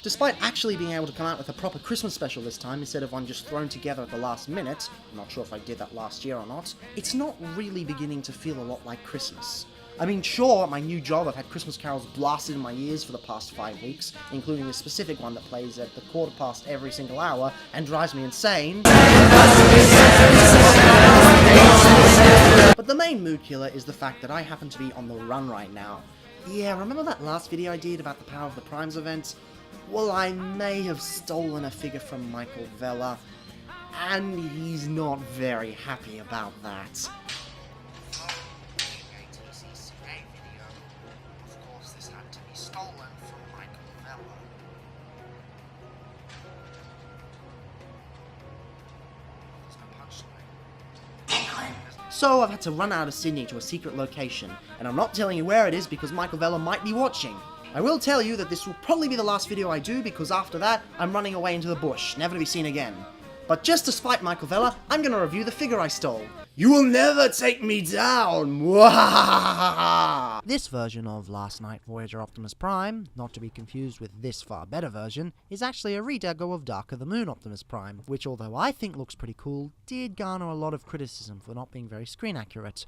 Despite actually being able to come out with a proper Christmas special this time, instead of one just thrown together at the last minute, I'm not sure if I did that last year or not, it's not really beginning to feel a lot like Christmas. I mean, sure, at my new job I've had Christmas carols blasted in my ears for the past 5 weeks, including a specific one that plays at the 1/4 every single hour and drives me insane. But the main mood killer is the fact that I happen to be on the run right now. Yeah, remember that last video I did about the Power of the Primes event? Well, I may have stolen a figure from Michael Vella, and he's not very happy about that. Of course, this had to be stolen from Michael Vella. So I've had to run out of Sydney to a secret location, and I'm not telling you where it is because Michael Vella might be watching. I will tell you that this will probably be the last video I do, because after that, I'm running away into the bush, never to be seen again. But just to spite Michael Vella, I'm gonna review the figure I stole. You will never take me down! Mwahahaha! This version of Last Night Voyager Optimus Prime, not to be confused with this far better version, is actually a redeco of Dark of the Moon Optimus Prime, which although I think looks pretty cool, did garner a lot of criticism for not being very screen accurate.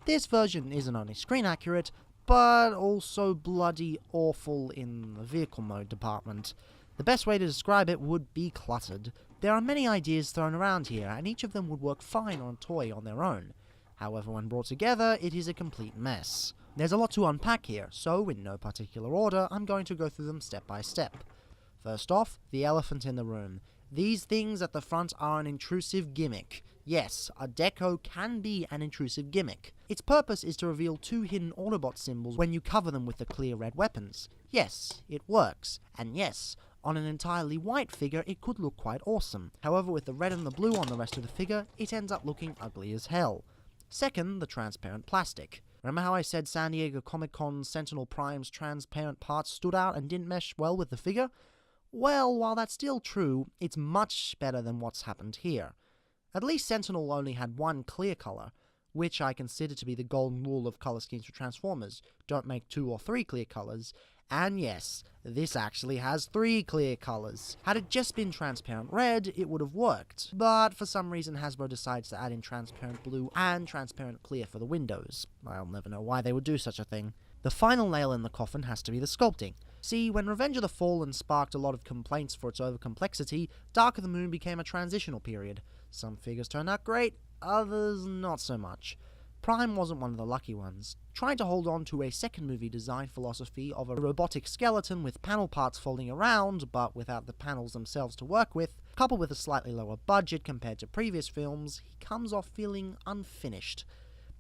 This version isn't only screen accurate, but also bloody awful in the vehicle mode department. The best way to describe it would be cluttered. There are many ideas thrown around here, and each of them would work fine on a toy on their own. However, when brought together, it is a complete mess. There's a lot to unpack here, so in no particular order, I'm going to go through them step by step. First off, the elephant in the room. These things at the front are an intrusive gimmick. Yes, a deco can be an intrusive gimmick. Its purpose is to reveal 2 hidden Autobot symbols when you cover them with the clear red weapons. Yes, it works. And yes, on an entirely white figure it could look quite awesome. However, with the red and the blue on the rest of the figure, it ends up looking ugly as hell. Second, the transparent plastic. Remember how I said San Diego Comic-Con Sentinel Prime's transparent parts stood out and didn't mesh well with the figure? Well, while that's still true, it's much better than what's happened here. At least Sentinel only had one clear colour, which I consider to be the golden rule of colour schemes for Transformers. Don't make 2 or 3 clear colours. And yes, this actually has 3 clear colours. Had it just been transparent red, it would have worked. But for some reason Hasbro decides to add in transparent blue and transparent clear for the windows. I'll never know why they would do such a thing. The final nail in the coffin has to be the sculpting. See, when Revenge of the Fallen sparked a lot of complaints for its overcomplexity, Dark of the Moon became a transitional period. Some figures turned out great, others not so much. Prime wasn't one of the lucky ones. Trying to hold on to a second movie design philosophy of a robotic skeleton with panel parts folding around, but without the panels themselves to work with, coupled with a slightly lower budget compared to previous films, he comes off feeling unfinished.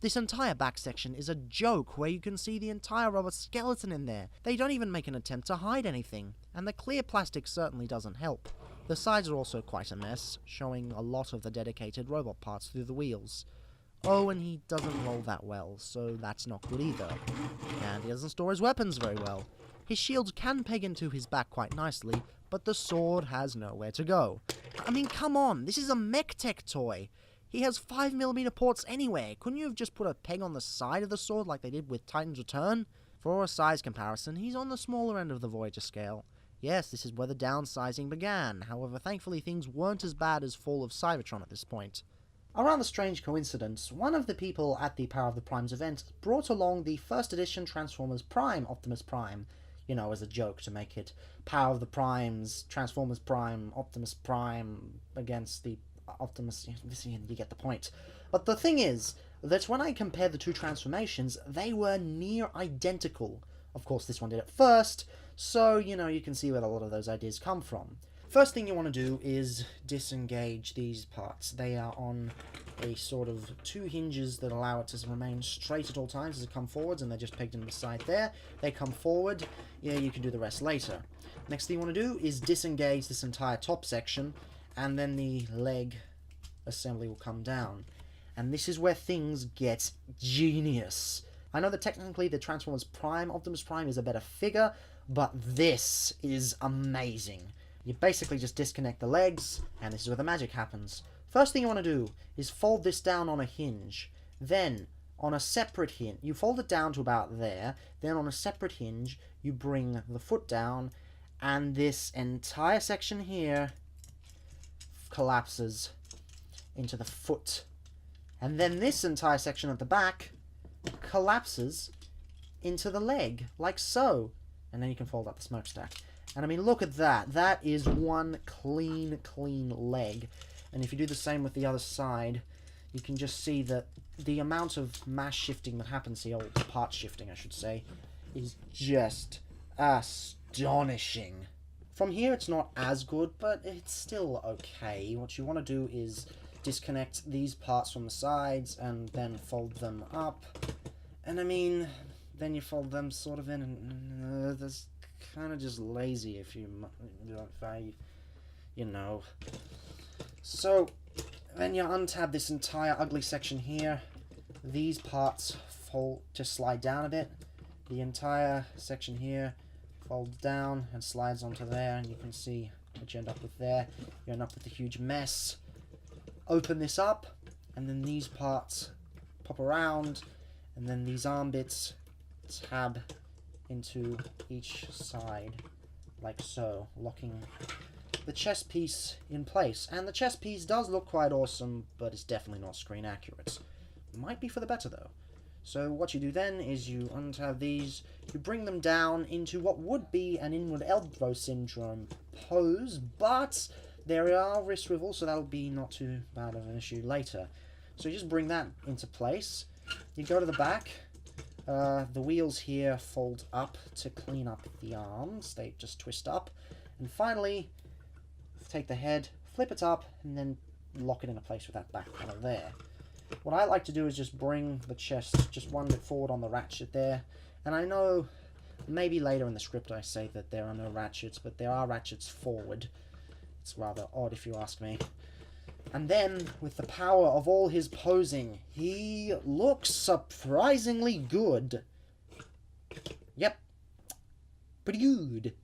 This entire back section is a joke where you can see the entire robot skeleton in there. They don't even make an attempt to hide anything, and the clear plastic certainly doesn't help. The sides are also quite a mess, showing a lot of the dedicated robot parts through the wheels. Oh, and he doesn't roll that well, so that's not good either. And he doesn't store his weapons very well. His shield can peg into his back quite nicely, but the sword has nowhere to go. I mean, come on, this is a mech tech toy. He has 5mm ports anyway. Couldn't you have just put a peg on the side of the sword like they did with Titan's Return? For a size comparison, he's on the smaller end of the Voyager scale. Yes, this is where the downsizing began. However, thankfully things weren't as bad as Fall of Cybertron at this point. A rather strange coincidence, one of the people at the Power of the Primes event brought along the first edition Transformers Prime Optimus Prime. You know, as a joke to make it Power of the Primes, Transformers Prime, Optimus Prime against the Optimus, you get the point. But the thing is, that when I compared the 2 transformations, they were near identical. Of course, this one did it first, so, you know, you can see where a lot of those ideas come from. First thing you want to do is disengage these parts. They are on a sort of 2 hinges that allow it to remain straight at all times as it comes forwards, and they're just pegged in the side there. They come forward, yeah, you can do the rest later. Next thing you want to do is disengage this entire top section, and then the leg assembly will come down. And this is where things get genius. I know that technically the Transformers Prime, Optimus Prime, is a better figure, but this is amazing. You basically just disconnect the legs, and this is where the magic happens. First thing you want to do is fold this down on a hinge. Then, on a separate hinge, you fold it down to about there, then on a separate hinge, you bring the foot down, and this entire section here collapses into the foot. And then this entire section at the back collapses into the leg, like so. And then you can fold up the smokestack. And I mean, look at that. That is one clean leg. And if you do the same with the other side, you can just see that the amount of mass shifting that happens here, or part shifting I should say, is just astonishing. From here it's not as good, but it's still okay. What you want to do is disconnect these parts from the sides and then fold them up. And I mean, then you fold them sort of in, and that's kind of just lazy if you know. So then you untab this entire ugly section here. These parts just slide down a bit. The entire section here folds down and slides onto there, and you can see what you end up with there. You end up with a huge mess. Open this up, and then these parts pop around, and then these arm bits tab into each side, like so, locking the chest piece in place. And the chest piece does look quite awesome, but it's definitely not screen accurate. Might be for the better though. So what you do then is you untab these, you bring them down into what would be an inward elbow syndrome pose, but there are wrist swivels, so that'll be not too bad of an issue later. So you just bring that into place. You go to the back. The wheels here fold up to clean up the arms. They just twist up. And finally, take the head, flip it up, and then lock it into place with that back panel there. What I like to do is just bring the chest just one bit forward on the ratchet there. And I know maybe later in the script I say that there are no ratchets, but there are ratchets forward. It's rather odd if you ask me. And then, with the power of all his posing, he looks surprisingly good. Yep. Pretty good.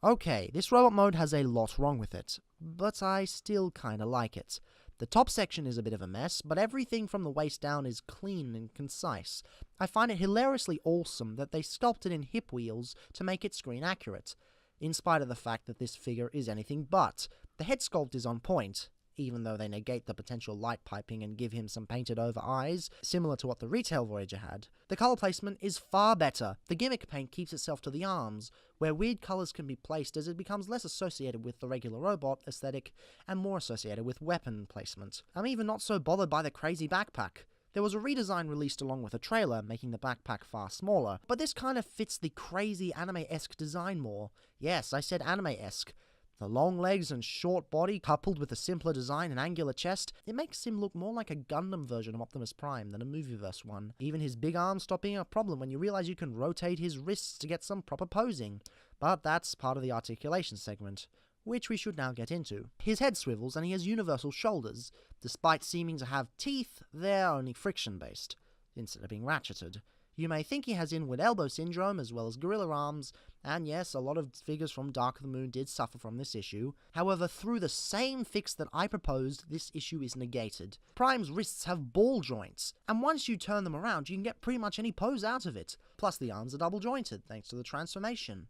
Okay, this robot mode has a lot wrong with it, but I still kinda like it. The top section is a bit of a mess, but everything from the waist down is clean and concise. I find it hilariously awesome that they sculpted in hip wheels to make it screen accurate, in spite of the fact that this figure is anything but. The head sculpt is on point, even though they negate the potential light piping and give him some painted over eyes, similar to what the retail Voyager had. The colour placement is far better. The gimmick paint keeps itself to the arms, where weird colours can be placed as it becomes less associated with the regular robot aesthetic and more associated with weapon placement. I'm even not so bothered by the crazy backpack. There was a redesign released along with a trailer, making the backpack far smaller, but this kind of fits the crazy anime-esque design more. Yes, I said anime-esque. The long legs and short body, coupled with a simpler design and angular chest, it makes him look more like a Gundam version of Optimus Prime than a Movieverse one. Even his big arms stop being a problem when you realize you can rotate his wrists to get some proper posing. But that's part of the articulation segment, which we should now get into. His head swivels and he has universal shoulders. Despite seeming to have teeth, they're only friction-based, instead of being ratcheted. You may think he has inward elbow syndrome as well as gorilla arms, and yes, a lot of figures from Dark of the Moon did suffer from this issue. However, through the same fix that I proposed, this issue is negated. Prime's wrists have ball joints, and once you turn them around, you can get pretty much any pose out of it. Plus the arms are double jointed, thanks to the transformation.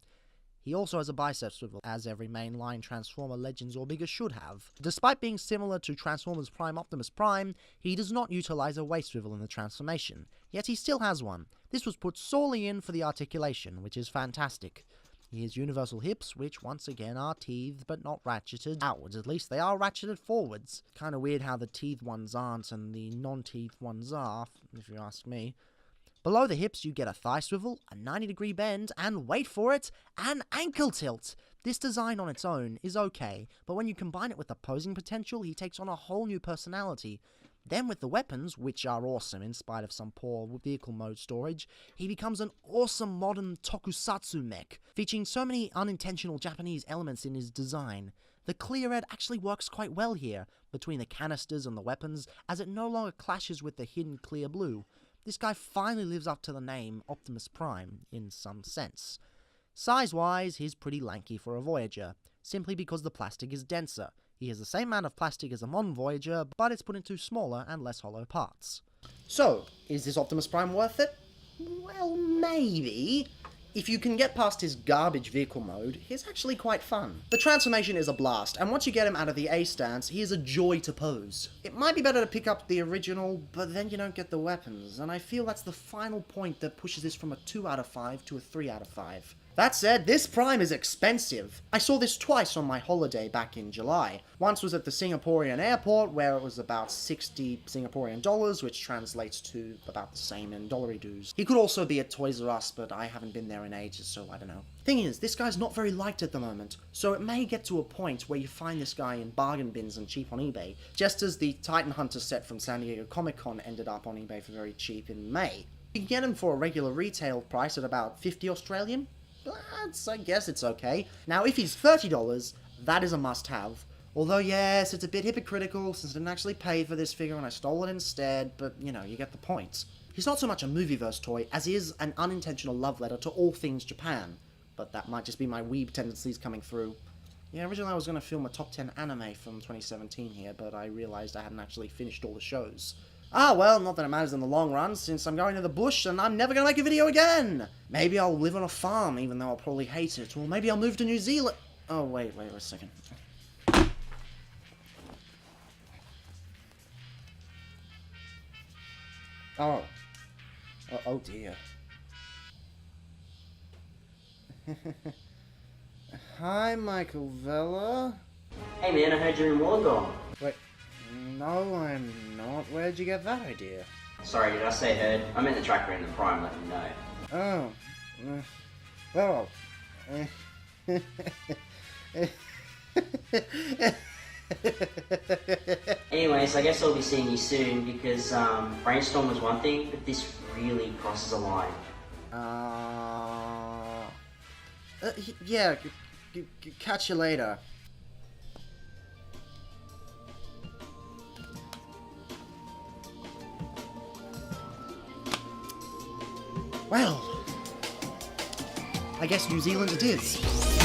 He also has a bicep swivel, as every mainline Transformer Legends or bigger should have. Despite being similar to Transformers Prime Optimus Prime, he does not utilize a waist swivel in the transformation, yet he still has one. This was put solely in for the articulation, which is fantastic. He has universal hips, which once again are teethed but not ratcheted outwards. At least they are ratcheted forwards. Kinda weird how the teethed ones aren't and the non-teethed ones are, if you ask me. Below the hips, you get a thigh swivel, a 90-degree bend, and wait for it, an ankle tilt! This design on its own is okay, but when you combine it with the posing potential, he takes on a whole new personality. Then with the weapons, which are awesome in spite of some poor vehicle mode storage, he becomes an awesome modern tokusatsu mech, featuring so many unintentional Japanese elements in his design. The clear red actually works quite well here, between the canisters and the weapons, as it no longer clashes with the hidden clear blue. This guy finally lives up to the name Optimus Prime, in some sense. Size-wise, he's pretty lanky for a Voyager, simply because the plastic is denser. He has the same amount of plastic as a modern Voyager, but it's put into smaller and less hollow parts. So, is this Optimus Prime worth it? Well, maybe. If you can get past his garbage vehicle mode, he's actually quite fun. The transformation is a blast, and once you get him out of the A stance, he is a joy to pose. It might be better to pick up the original, but then you don't get the weapons, and I feel that's the final point that pushes this from a 2 out of 5 to a 3 out of 5. That said, this Prime is expensive. I saw this twice on my holiday back in July. Once was at the Singaporean airport, where it was about 60 Singaporean dollars, which translates to about the same in dollary dues. He could also be at Toys R Us, but I haven't been there in ages, so I don't know. Thing is, this guy's not very liked at the moment, so it may get to a point where you find this guy in bargain bins and cheap on eBay, just as the Titan Hunter set from San Diego Comic-Con ended up on eBay for very cheap in May. You can get him for a regular retail price at about 50 Australian. I guess it's okay. Now, if he's $30, that is a must-have. Although, yes, it's a bit hypocritical since I didn't actually pay for this figure and I stole it instead, but, you know, you get the point. He's not so much a Movieverse toy as he is an unintentional love letter to all things Japan. But that might just be my weeb tendencies coming through. Yeah, originally I was going to film a top 10 anime from 2017 here, but I realized I hadn't actually finished all the shows. Ah, well, not that it matters in the long run, since I'm going to the bush and I'm never going to make a video again! Maybe I'll live on a farm, even though I'll probably hate it, or maybe I'll move to New Zealand... Oh, wait a second. Oh. Oh dear. Hi, Michael Vella. Hey man, I heard you're in Wollongong. Wait, no I'm not. Where'd you get that idea? Sorry, did I say heard? I meant the tracker in the Prime, let me know. Oh. Well. Anyways, I guess I'll be seeing you soon because Brainstorm was one thing, but this really crosses a line. Yeah, catch you later. Well, I guess New Zealand it is.